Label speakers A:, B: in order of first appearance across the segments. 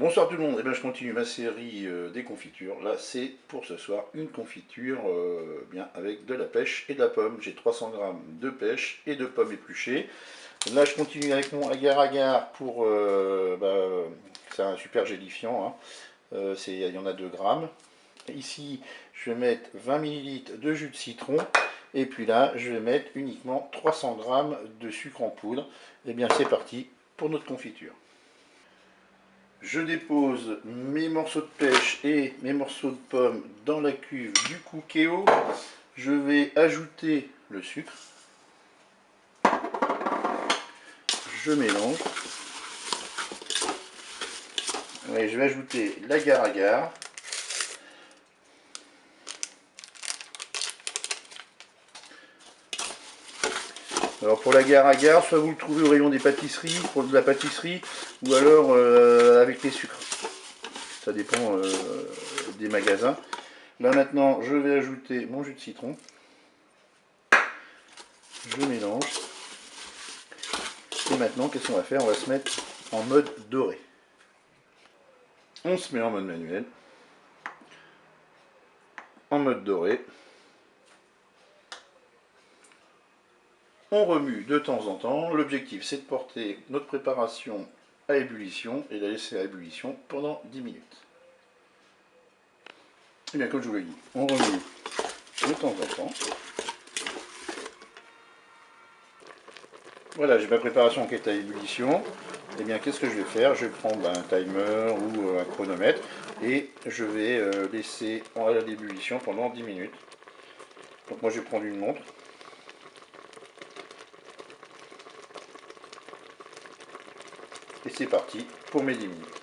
A: Bonsoir tout le monde, je continue ma série des confitures. Là c'est pour ce soir une confiture bien avec de la pêche et de la pomme. J'ai 300 g de pêche et de pommes épluchées. Là je continue avec mon agar-agar pour... c'est un super gélifiant, hein. Il y en a 2 grammes. Ici je vais mettre 20 ml de jus de citron. Et puis là je vais mettre uniquement 300 g de sucre en poudre. Et bien c'est parti pour notre confiture. Je dépose mes morceaux de pêche et mes morceaux de pommes dans la cuve du Cookéo. Je vais ajouter le sucre. Je mélange. Et je vais ajouter l'agar-agar. Alors pour l'agar-agar, soit vous le trouvez au rayon des pâtisseries, pour de la pâtisserie, ou alors avec les sucres. Ça dépend des magasins. Là maintenant, je vais ajouter mon jus de citron. Je mélange. Et maintenant, qu'est-ce qu'on va faire? On va se mettre en mode doré. On se met en mode manuel. En mode doré. On remue de temps en temps. L'objectif, c'est de porter notre préparation à ébullition et la laisser à ébullition pendant 10 minutes. Et bien, comme je vous l'ai dit, on remue de temps en temps. Voilà, j'ai ma préparation qui est à ébullition. Et bien, qu'est-ce que je vais faire? Je vais prendre un timer ou un chronomètre et je vais laisser à l'ébullition pendant 10 minutes. Donc moi, je vais prendre une montre. Et c'est parti pour mes 10 minutes.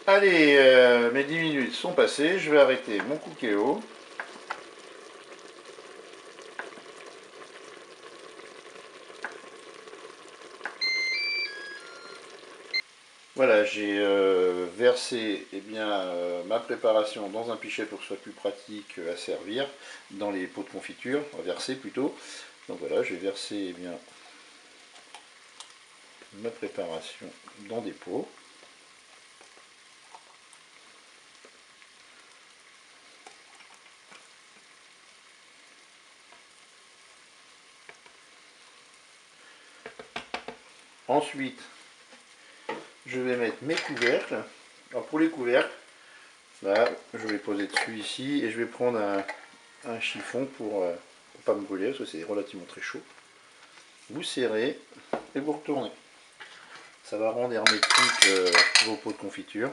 A: Allez, mes 10 minutes sont passées. Je vais arrêter mon Cookéo. Voilà, j'ai versé ma préparation dans un pichet pour que ce soit plus pratique à servir, dans les pots de confiture, à verser plutôt. Donc voilà, j'ai versé ma préparation dans des pots. Ensuite, je vais mettre mes couvercles. Alors pour les couvercles, là, je vais poser dessus ici et je vais prendre un chiffon pour ne pas me brûler parce que c'est relativement très chaud. Vous serrez et vous retournez. Ça va rendre hermétique vos pots de confiture.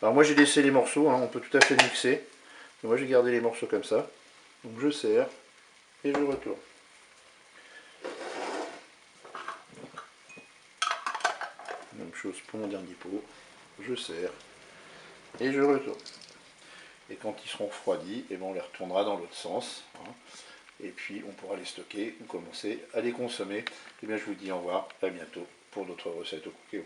A: Alors moi j'ai laissé les morceaux, hein, on peut tout à fait mixer. Mais moi j'ai gardé les morceaux comme ça. Donc je serre et je retourne. Même chose pour mon dernier pot. Je serre et je retourne. Et quand ils seront refroidis, on les retournera dans l'autre sens. Hein. Et puis on pourra les stocker ou commencer à les consommer. Et bien je vous dis au revoir, à bientôt pour d'autres recettes au Cookéo.